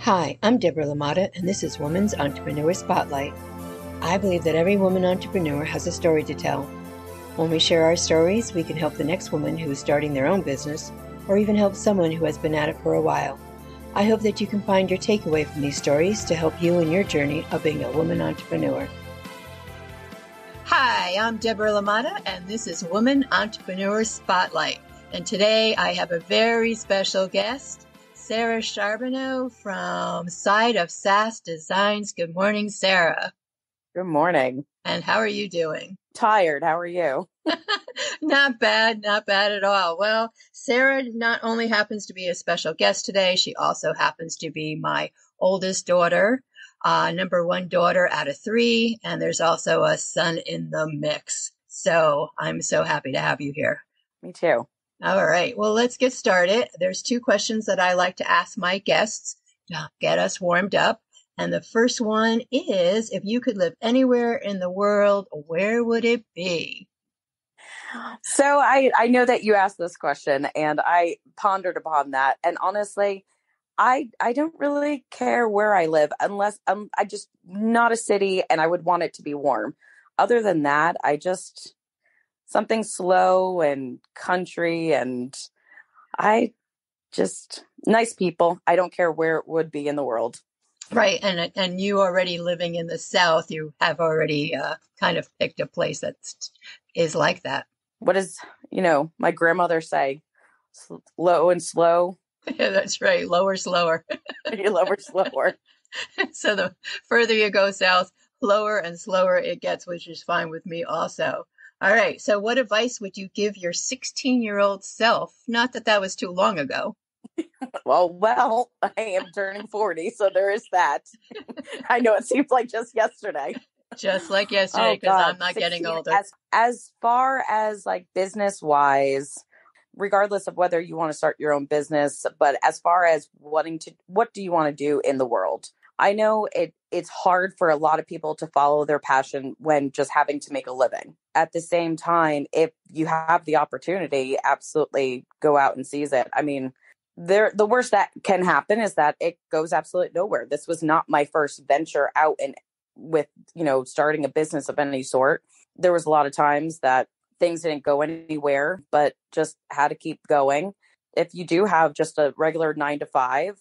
Hi, I'm Deborah Lamata, and this is Women's Entrepreneur Spotlight. I believe that every woman entrepreneur has a story to tell. When we share our stories, we can help the next woman who is starting their own business, or even help someone who has been at it for a while. I hope that you can find your takeaway from these stories to help you in your journey of being a woman entrepreneur. Hi, I'm Deborah Lamata, and this is Woman Entrepreneur Spotlight. And today I have a very special guest, Sarah Charbonneau from Side of Sass Designs. Good morning, Sarah. Good morning. And how are you doing? Tired. How are you? Not bad at all. Well, Sarah not only happens to be a special guest today, she also happens to be my oldest daughter, number one daughter out of three, and there's also a son in the mix. So I'm so happy to have you here. Me too. All right. Well, let's get started. There's two questions that I like to ask my guests to get us warmed up. And the first one is, if you could live anywhere in the world, where would it be? So I know that you asked this question and I pondered upon that. And honestly, I don't really care where I live unless I just not a city and I would want it to be warm. Other than that, something slow and country, and I just nice people. I don't care where it would be in the world. Right. And you already living in the South, you have already kind of picked a place that is like that. What does, my grandmother say? Low and slow. Yeah, that's right. Lower, slower. Lower, slower. So the further you go south, lower and slower it gets, which is fine with me also. All right. So what advice would you give your 16-year-old self? Not that that was too long ago. Well, I am turning 40, so there is that. I know it seems like just yesterday. Just like yesterday, because I'm not getting older. As far as like business wise, regardless of whether you want to start your own business, but as far as what do you want to do in the world? I know it's hard for a lot of people to follow their passion when just having to make a living. At the same time, if you have the opportunity, absolutely go out and seize it. I mean, the worst that can happen is that it goes absolutely nowhere. This was not my first venture out and with, starting a business of any sort. There was a lot of times that things didn't go anywhere, but just had to keep going. If you do have just a regular 9 to 5,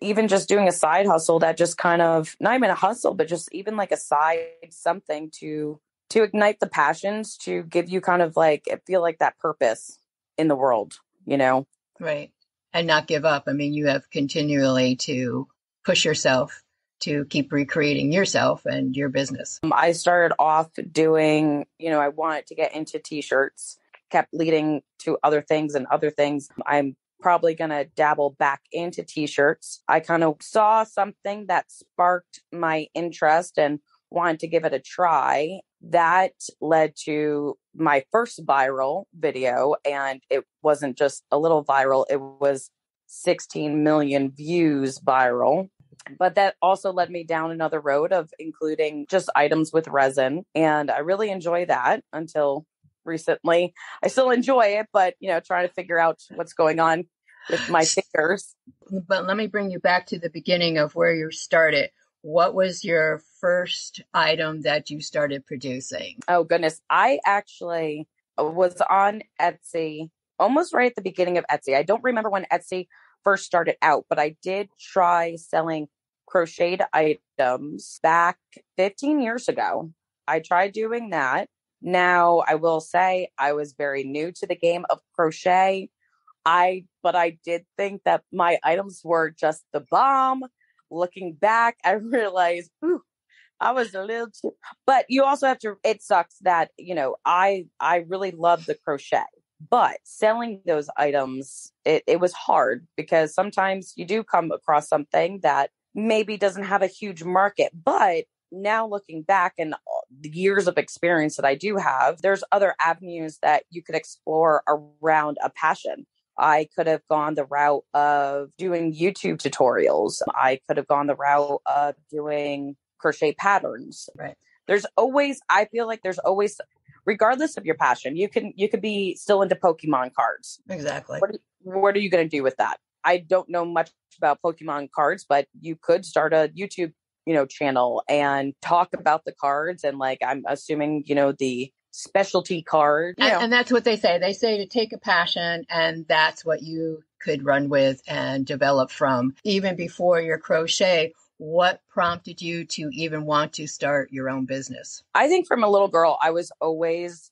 even just doing a side hustle that just kind of, not even a hustle, but just even like a side something to ignite the passions, to give you kind of like, feel like that purpose in the world, Right. And not give up. I mean, you have continually to push yourself to keep recreating yourself and your business. I started off doing, I wanted to get into t-shirts, kept leading to other things and other things. I'm probably going to dabble back into t-shirts. I kind of saw something that sparked my interest and wanted to give it a try. That led to my first viral video, and it wasn't just a little viral. It was 16 million views viral. But that also led me down another road of including just items with resin. And I really enjoy that until recently. I still enjoy it, but, trying to figure out what's going on with my fingers. But let me bring you back to the beginning of where you started. What was your first item that you started producing? Oh, goodness. I actually was on Etsy almost right at the beginning of Etsy. I don't remember when Etsy first started out, but I did try selling crocheted items back 15 years ago. I tried doing that. Now, I will say I was very new to the game of crochet. But I did think that my items were just the bomb. Looking back, I realized, I was a little too, but you also have to, it sucks that, I really love the crochet, but selling those items, it was hard because sometimes you do come across something that maybe doesn't have a huge market. But now looking back and the years of experience that I do have, there's other avenues that you could explore around a passion. I could have gone the route of doing YouTube tutorials. I could have gone the route of doing crochet patterns. Right. I feel like there's always, regardless of your passion, you could be still into Pokemon cards. Exactly. What are you going to do with that? I don't know much about Pokemon cards, but you could start a YouTube, channel and talk about the cards. And like, I'm assuming, the specialty card, And that's what they say. They say to take a passion, and that's what you could run with and develop from. Even before your crochet, what prompted you to even want to start your own business? I think from a little girl, I always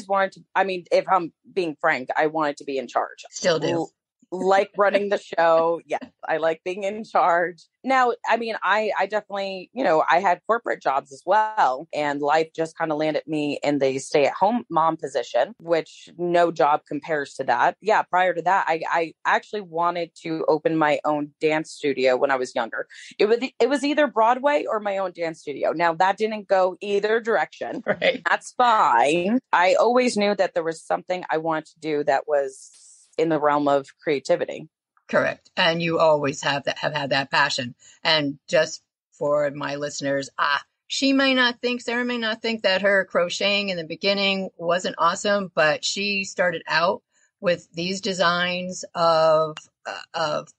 wanted to, I mean, if I'm being frank, I wanted to be in charge. Still do. Like running the show. Yes, I like being in charge. Now, I mean, I definitely, I had corporate jobs as well, and life just kind of landed me in the stay-at-home mom position, which no job compares to that. Yeah, prior to that, I actually wanted to open my own dance studio when I was younger. It was either Broadway or my own dance studio. Now, that didn't go either direction. Right. That's fine. I always knew that there was something I wanted to do that was in the realm of creativity. Correct. And you always have had that passion. And just for my listeners, Sarah may not think that her crocheting in the beginning wasn't awesome, but she started out with these designs of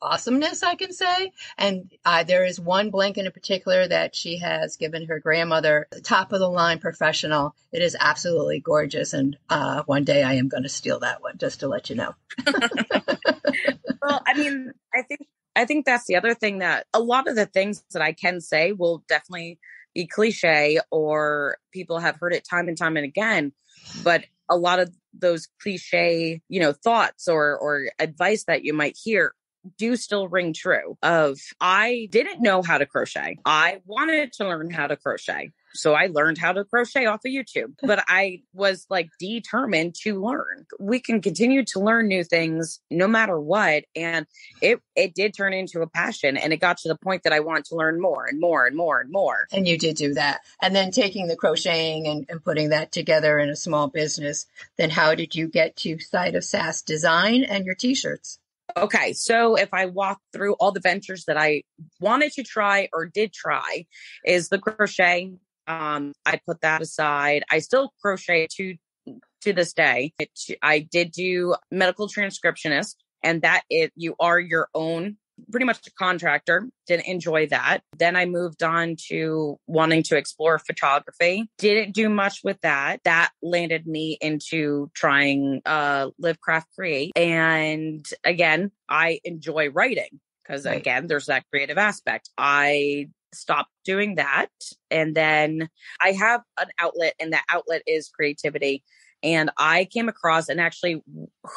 awesomeness, I can say. And there is one blanket in particular that she has given her grandmother, top of the line professional. It is absolutely gorgeous. And one day I am going to steal that one, just to let you know. Well, I mean, I think that's the other thing, that a lot of the things that I can say will definitely be cliche, or people have heard it time and time and again. But a lot of those cliche, thoughts or advice that you might hear do still ring true. I didn't know how to crochet. I wanted to learn how to crochet. So I learned how to crochet off of YouTube, but I was like determined to learn. We can continue to learn new things no matter what. And it did turn into a passion, and it got to the point that I wanted to learn more and more and more and more. And you did do that. And then taking the crocheting and putting that together in a small business, then how did you get to Side of Sass Design and your t-shirts? Okay, so if I walk through all the ventures that I wanted to try or did try, is the crochet. I put that aside. I still crochet to this day. I did do medical transcriptionist, and you are your own, pretty much a contractor. Didn't enjoy that. Then I moved on to wanting to explore photography. Didn't do much with that. That landed me into trying Live Craft Create. And again, I enjoy writing because again, there's that creative aspect. I stopped doing that. And then I have an outlet, and that outlet is creativity. And I came across, and actually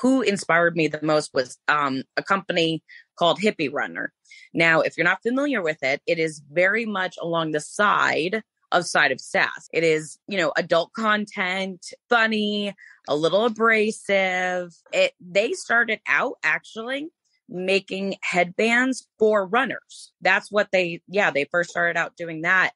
who inspired me the most was a company called Hippie Runner. Now, if you're not familiar with it, it is very much along the side of Sass. It is, adult content, funny, a little abrasive. They started out actually making headbands for runners. That's what they first started out doing that,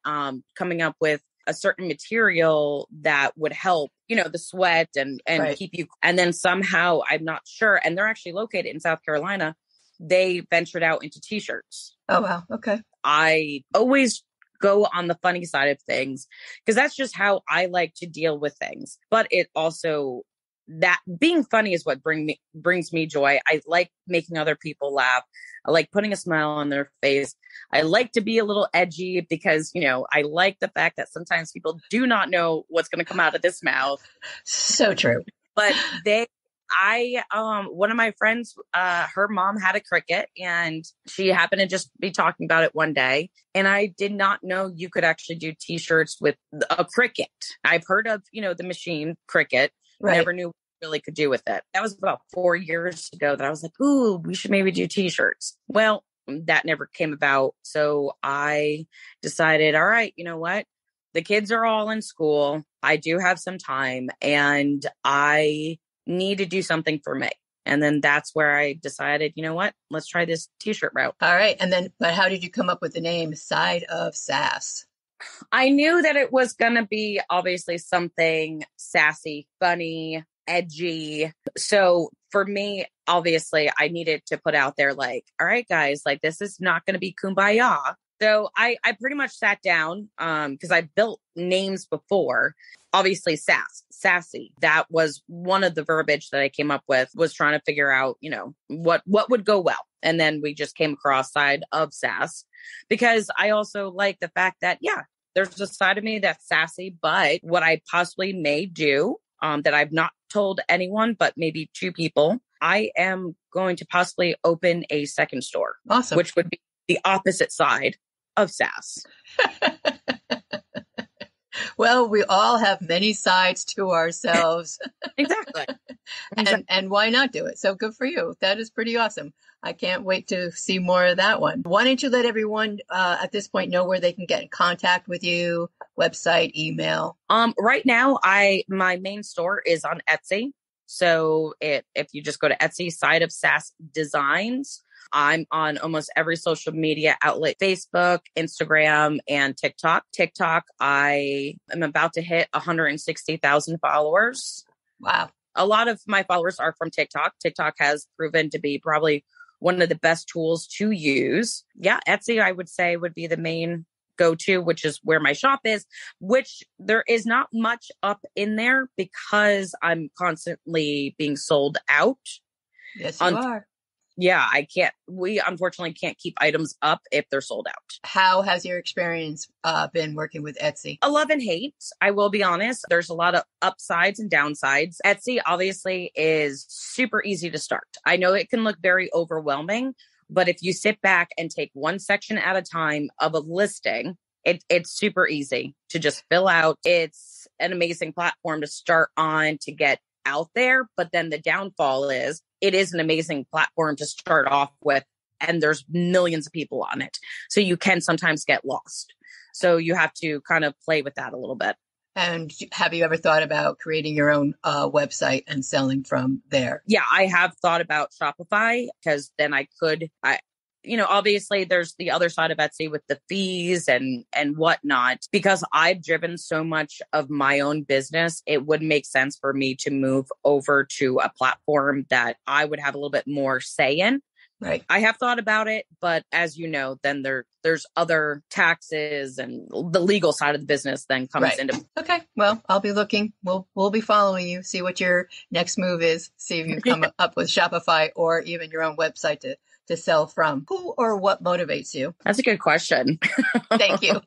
coming up with a certain material that would help, the sweat and right. keep you. And then somehow, I'm not sure, and they're actually located in South Carolina, they ventured out into t-shirts. Oh, wow. Okay. I always go on the funny side of things because that's just how I like to deal with things. But it also, that being funny is what brings me joy. I like making other people laugh. I like putting a smile on their face. I like to be a little edgy because, I like the fact that sometimes people do not know what's going to come out of this mouth. So true. But one of my friends, her mom had a Cricut, and she happened to just be talking about it one day. And I did not know you could actually do t-shirts with a Cricut. I've heard of, the machine Cricut. Right. Never knew what I really could do with it. That was about 4 years ago that I was like, ooh, we should maybe do t-shirts. Well, that never came about. So I decided, all right, you know what? The kids are all in school. I do have some time, and I need to do something for me. And then that's where I decided, you know what? Let's try this t-shirt route. All right. But how did you come up with the name Side of Sass? I knew that it was going to be obviously something sassy, funny, edgy. So for me, obviously, I needed to put out there like, all right, guys, like this is not going to be kumbaya. So I pretty much sat down because I built names before. obviously sassy. That was one of the verbiage that I came up with, was trying to figure out, what would go well. And then we just came across side of Sass, because I also like the fact that, there's a side of me that's sassy, but what I possibly may do, that I've not told anyone, but maybe 2 people, I am going to possibly open a second store. Awesome. Which would be the opposite side of Sass. Well, we all have many sides to ourselves. Exactly. And why not do it? So good for you. That is pretty awesome. I can't wait to see more of that one. Why don't you let everyone at this point know where they can get in contact with you, website, email? Right now, my main store is on Etsy. So if you just go to Etsy, side of Sass Designs, I'm on almost every social media outlet, Facebook, Instagram, and TikTok. TikTok, I am about to hit 160,000 followers. Wow. A lot of my followers are from TikTok. TikTok has proven to be probably one of the best tools to use. Yeah, Etsy, I would say, would be the main go-to, which is where my shop is, which there is not much up in there because I'm constantly being sold out. Yes, you are. Yeah, we unfortunately can't keep items up if they're sold out. How has your experience been working with Etsy? I love and hate. I will be honest. There's a lot of upsides and downsides. Etsy obviously is super easy to start. I know it can look very overwhelming, but if you sit back and take one section at a time of a listing, it's super easy to just fill out. It's an amazing platform to start on to get out there. But then the downfall is it is an amazing platform to start off with, and there's millions of people on it. So you can sometimes get lost. So you have to kind of play with that a little bit. And have you ever thought about creating your own website and selling from there? Yeah, I have thought about Shopify, because then obviously there's the other side of Etsy with the fees and whatnot. Because I've driven so much of my own business, it would make sense for me to move over to a platform that I would have a little bit more say in. Right. I have thought about it, but as you know, then there's other taxes and the legal side of the business then comes into. Okay. Well, I'll be looking. We'll be following you, see what your next move is, see if you come up with Shopify or even your own website to sell from. Who or what motivates you? That's a good question. Thank you.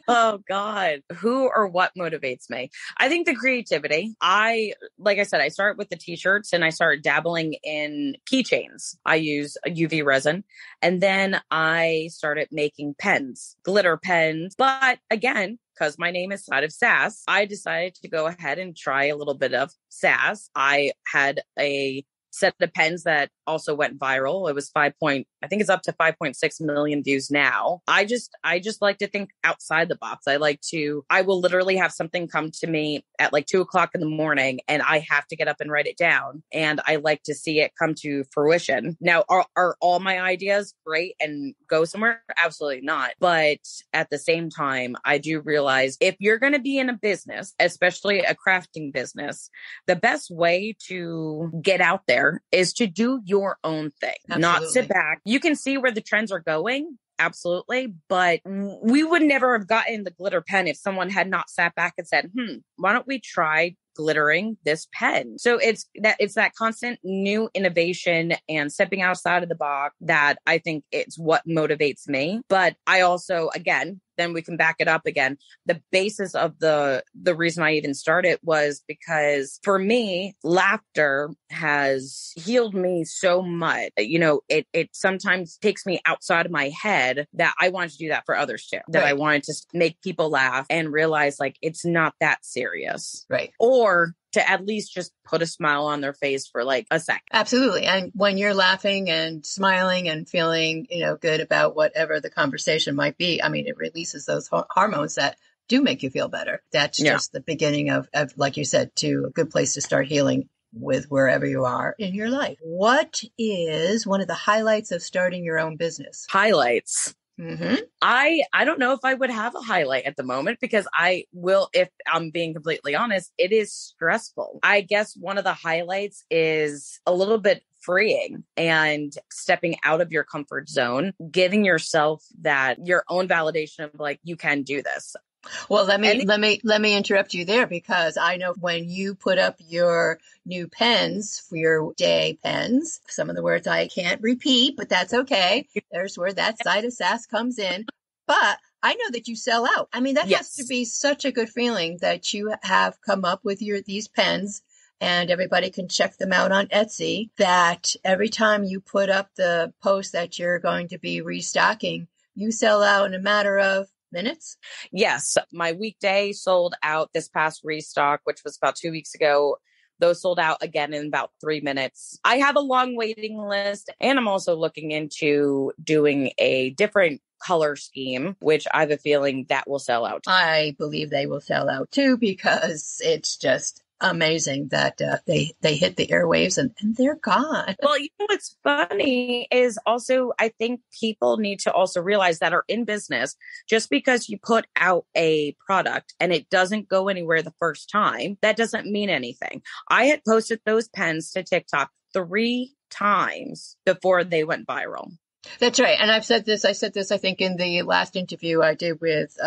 Oh God. Who or what motivates me? I think the creativity. Like I said, I start with the t-shirts and I started dabbling in keychains. I use a UV resin, and then I started making pens, glitter pens. But again, because my name is Side of Sass, I decided to go ahead and try a little bit of Sass. I had a set of pens that also went viral. It was I think it's up to 5.6 million views now. I just like to think outside the box. I will literally have something come to me at like 2:00 in the morning and I have to get up and write it down. And I like to see it come to fruition. Now, are all my ideas great and go somewhere? Absolutely not. But at the same time, I do realize if you're going to be in a business, especially a crafting business, the best way to get out there is to do your own thing. Absolutely. Not sit back. You can see where the trends are going. Absolutely. But we would never have gotten the glitter pen if someone had not sat back and said, why don't we try glittering this pen? So it's that constant new innovation and stepping outside of the box that I think it's what motivates me. But I also, again, then we can back it up again. The basis of the reason I even started was because for me, laughter has healed me so much. It sometimes takes me outside of my head that I wanted to do that for others too. That I wanted to make people laugh and realize like it's not that serious. Right. Or to at least just put a smile on their face for like a second. Absolutely. And when you're laughing and smiling and feeling, good about whatever the conversation might be, I mean, it releases those hormones that do make you feel better. That's just the beginning of, like you said, to a good place to start healing with wherever you are in your life. What is one of the highlights of starting your own business? Highlights. Mm-hmm. I don't know if I would have a highlight at the moment because if I'm being completely honest, it is stressful. I guess one of the highlights is a little bit freeing and stepping out of your comfort zone, giving yourself that your own validation of like, you can do this. Well, And let me interrupt you there because I know when you put up your new pens for your day pens, some of the words I can't repeat, but that's okay. There's where that side of Sass comes in. But I know that you sell out. I mean, that has to yes. be such a good feeling that you have come up with these pens and everybody can check them out on Etsy, that every time you put up the post that you're going to be restocking, you sell out in a matter of minutes. Yes, my weekday sold out this past restock, which was about 2 weeks ago. Those sold out again in about 3 minutes. I have a long waiting list, and I'm also looking into doing a different color scheme, which I have a feeling that will sell out. I believe they will sell out too because it's just amazing that they hit the airwaves and they're gone. Well, you know what's funny is also, I think people need to also realize that are in business, just because you put out a product and it doesn't go anywhere the first time, that doesn't mean anything. I had posted those pens to TikTok 3 times before they went viral. That's right. And I said this, I think, in the last interview I did with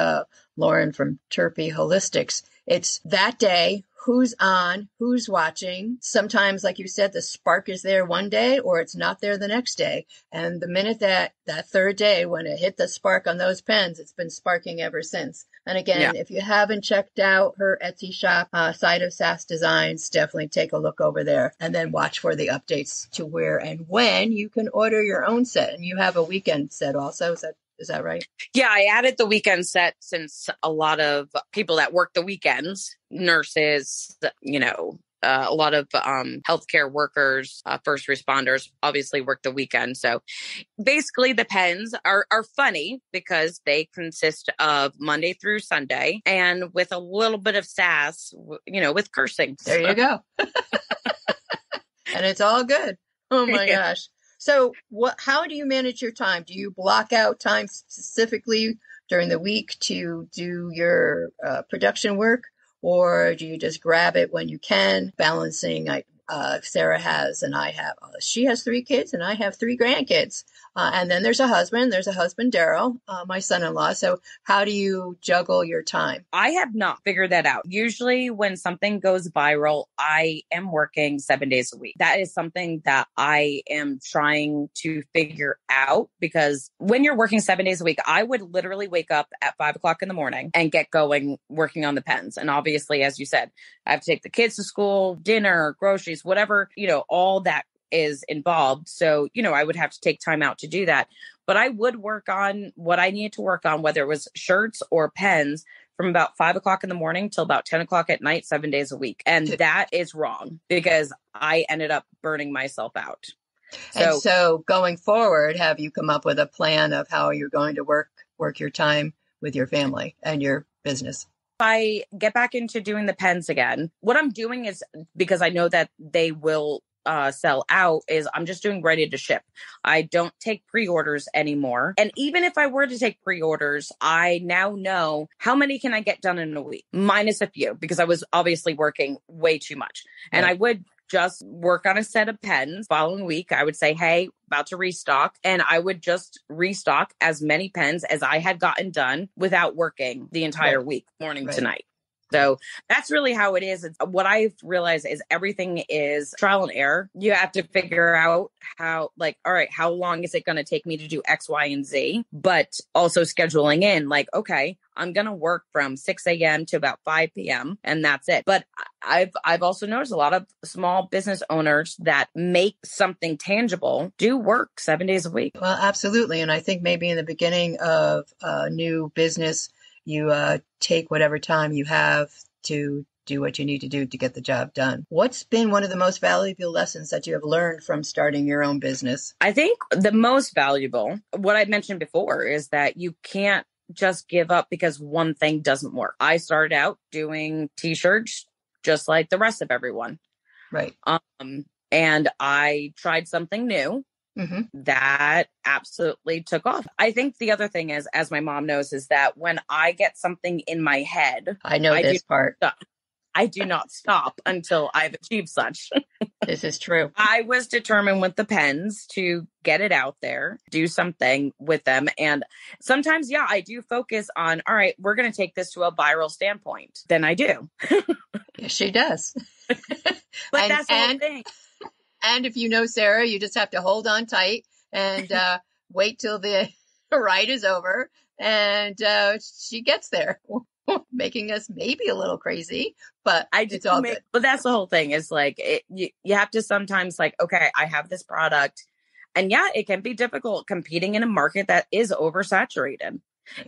Lauren from Terpy Holistics. It's that day, who's on, who's watching. Sometimes, like you said, the spark is there one day or it's not there the next day. And the minute that third day, when it hit the spark on those pens, it's been sparking ever since. And again, if you haven't checked out her Etsy shop, side of Sass Designs, definitely take a look over there and then watch for the updates to where and when you can order your own set. And you have a weekend set also. Is that right? Yeah, I added the weekend set since a lot of people that work the weekends, nurses, a lot of healthcare workers, first responders obviously work the weekend. So basically the pens are funny because they consist of Monday through Sunday and with a little bit of sass, with cursing. There you go. And it's all good. Oh my gosh. So how do you manage your time? Do you block out time specifically during the week to do your production work? Or do you just grab it when you can, balancing Sarah has and I have? She has 3 kids and I have 3 grandkids. And then there's a husband, Daryl, my son-in-law. So how do you juggle your time? I have not figured that out. Usually when something goes viral, I am working 7 days a week. That is something that I am trying to figure out, because when you're working 7 days a week, I would literally wake up at 5 o'clock in the morning and get going working on the pens. And obviously, as you said, I have to take the kids to school, dinner, groceries, whatever, all that is involved. So, I would have to take time out to do that. But I would work on what I needed to work on, whether it was shirts or pens, from about 5 o'clock in the morning till about 10 o'clock at night, 7 days a week. And that is wrong because I ended up burning myself out. So going forward, have you come up with a plan of how you're going to work your time with your family and your business? I get back into doing the pens again. What I'm doing is, because I know that they will sell out, is I'm just doing ready to ship. I don't take pre-orders anymore. And even if I were to take pre-orders, I now know how many can I get done in a week, minus a few, because I was obviously working way too much. Right. And I would just work on a set of pens. Following week, I would say, hey, about to restock. And I would just restock as many pens as I had gotten done without working the entire week, morning to night. So that's really how it is. What I've realized is everything is trial and error. You have to figure out how long is it going to take me to do X, Y, and Z, but also scheduling in okay, I'm going to work from 6 a.m. to about 5 p.m. and that's it. But I've also noticed a lot of small business owners that make something tangible do work 7 days a week. Well, absolutely. And I think maybe in the beginning of a new business, you take whatever time you have to do what you need to do to get the job done. What's been one of the most valuable lessons that you have learned from starting your own business? I think the most valuable, what I mentioned before, is that you can't just give up because one thing doesn't work. I started out doing t-shirts just like the rest of everyone. Right. And I tried something new. Mm-hmm. That absolutely took off. I think the other thing is, as my mom knows, is that when I get something in my head, I know this part. I do not stop until I've achieved such. This is true. I was determined with the pens to get it out there, do something with them. And sometimes, yeah, I do focus on, all right, we're going to take this to a viral standpoint. Then I do. Yes, she does. But that's the whole thing. And if you know Sarah, you just have to hold on tight and wait till the ride is over. And she gets there. Making us maybe a little crazy, but it's all good. But that's the whole thing. Is like you have to sometimes like, okay, I have this product, and yeah, it can be difficult competing in a market that is oversaturated.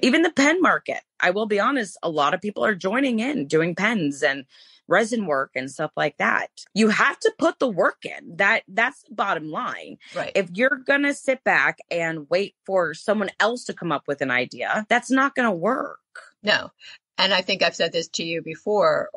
Even the pen market, I will be honest, a lot of people are joining in doing pens and resin work and stuff like that. You have to put the work in. That's the bottom line. Right. If you're gonna sit back and wait for someone else to come up with an idea, that's not gonna work. No. And I think I've said this to you before,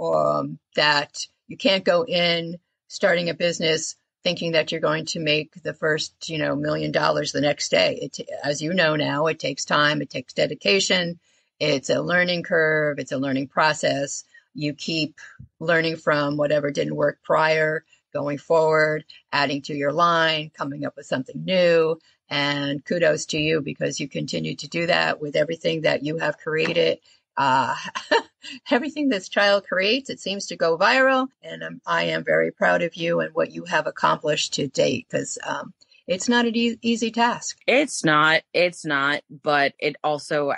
that you can't go in starting a business thinking that you're going to make the first, $1 million the next day. As you know now, it takes time, it takes dedication. It's a learning curve. It's a learning process. You keep learning from whatever didn't work prior, going forward, adding to your line, coming up with something new. And kudos to you because you continue to do that with everything that you have created. Everything this child creates, it seems to go viral. And I am very proud of you and what you have accomplished to date because it's not an easy task. It's not, but it also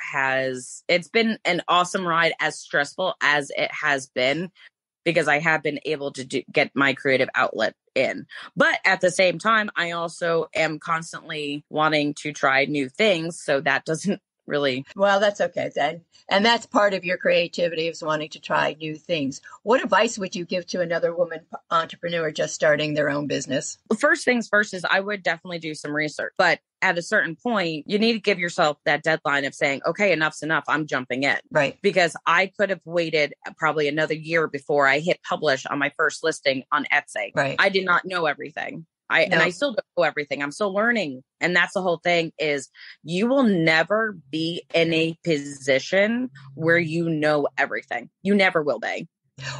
it's been an awesome ride, as stressful as it has been, because I have been able to get my creative outlet in. But at the same time, I also am constantly wanting to try new things. So that doesn't really. Well, that's okay then. And that's part of your creativity, is wanting to try new things. What advice would you give to another woman entrepreneur just starting their own business? First things first is I would definitely do some research. But at a certain point, you need to give yourself that deadline of saying, okay, enough's enough. I'm jumping in. Right. Because I could have waited probably another year before I hit publish on my first listing on Etsy. Right. I did not know everything. And I still don't know everything. I'm still learning. And that's the whole thing, is you will never be in a position where you know everything. You never will be.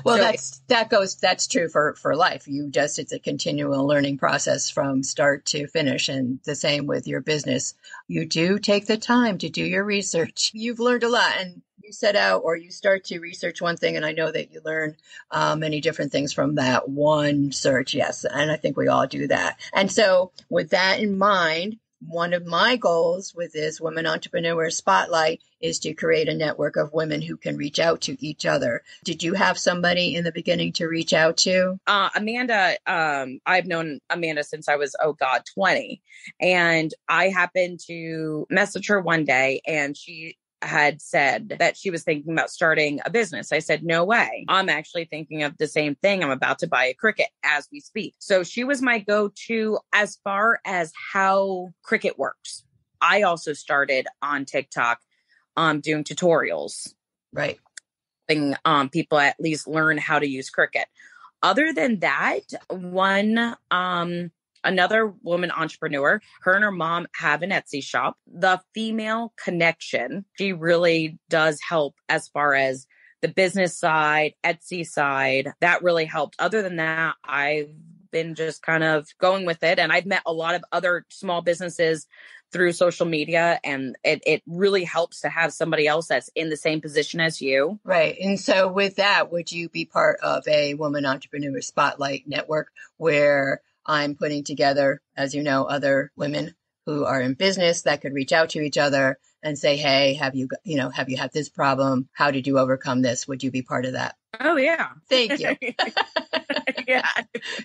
Well, that's true for life. It's a continual learning process from start to finish. And the same with your business. You do take the time to do your research. You've learned a lot, and you set out or you start to research one thing. And I know that you learn many different things from that one search. Yes. And I think we all do that. And so with that in mind, one of my goals with this Women Entrepreneur Spotlight is to create a network of women who can reach out to each other. Did you have somebody in the beginning to reach out to? Amanda, I've known Amanda since I was, 20. And I happened to message her one day, and she had said that she was thinking about starting a business. I said, no way. I'm actually thinking of the same thing. I'm about to buy a Cricut as we speak. So she was my go-to as far as how Cricut works. I also started on TikTok doing tutorials. Right. People at least learn how to use Cricut. Other than that, another woman entrepreneur, her and her mom have an Etsy shop. The female connection, she really does help as far as the business side, Etsy side. That really helped. Other than that, I've been just kind of going with it. And I've met a lot of other small businesses through social media. And it really helps to have somebody else that's in the same position as you. Right. And so with that, would you be part of a Woman Entrepreneur Spotlight network where I'm putting together, as you know, other women who are in business that could reach out to each other and say, hey, have you had this problem? How did you overcome this? Would you be part of that? Oh, yeah. Thank you. Yeah.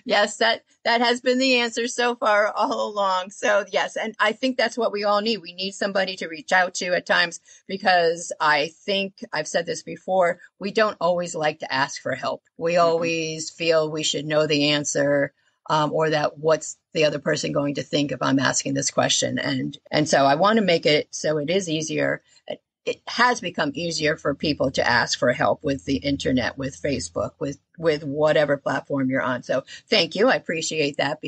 Yes, that has been the answer so far all along. So yes, and I think that's what we all need. We need somebody to reach out to at times, because I think I've said this before, we don't always like to ask for help. We always feel we should know the answer. Or that what's the other person going to think if I'm asking this question? And so I want to make it so it is easier. it has become easier for people to ask for help with the internet, with Facebook, with whatever platform you're on. So thank you. I appreciate that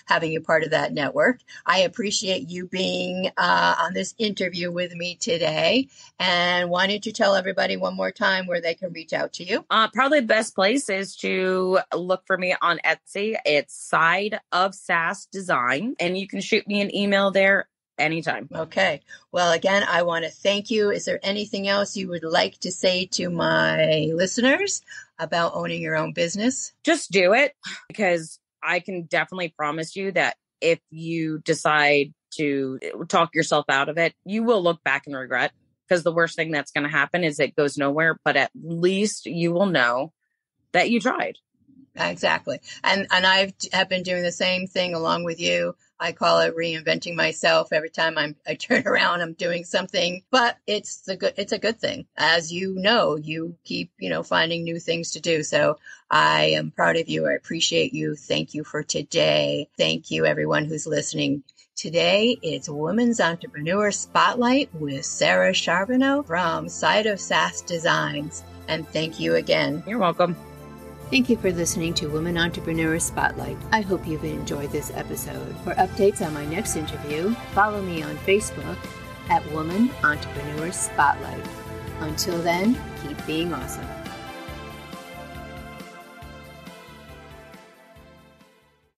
having you part of that network. I appreciate you being on this interview with me today. And why don't you tell everybody one more time where they can reach out to you? Probably the best place is to look for me on Etsy. It's Side of Sass Design, and you can shoot me an email there anytime. Okay. Well, again, I want to thank you. Is there anything else you would like to say to my listeners about owning your own business? Just do it, because I can definitely promise you that if you decide to talk yourself out of it, you will look back and regret, because the worst thing that's going to happen is it goes nowhere, but at least you will know that you tried. Exactly. And have been doing the same thing along with you. I call it reinventing myself. Every time I turn around, I'm doing something, but it's a good thing. As you know, you keep, finding new things to do. So I am proud of you. I appreciate you. Thank you for today. Thank you, everyone who's listening. Today, it's Women's Entrepreneur Spotlight with Sarah Charbonneau from Side of Sass Designs. And thank you again. You're welcome. Thank you for listening to Women Entrepreneur Spotlight. I hope you've enjoyed this episode. For updates on my next interview, follow me on Facebook at Woman Entrepreneur Spotlight. Until then, keep being awesome.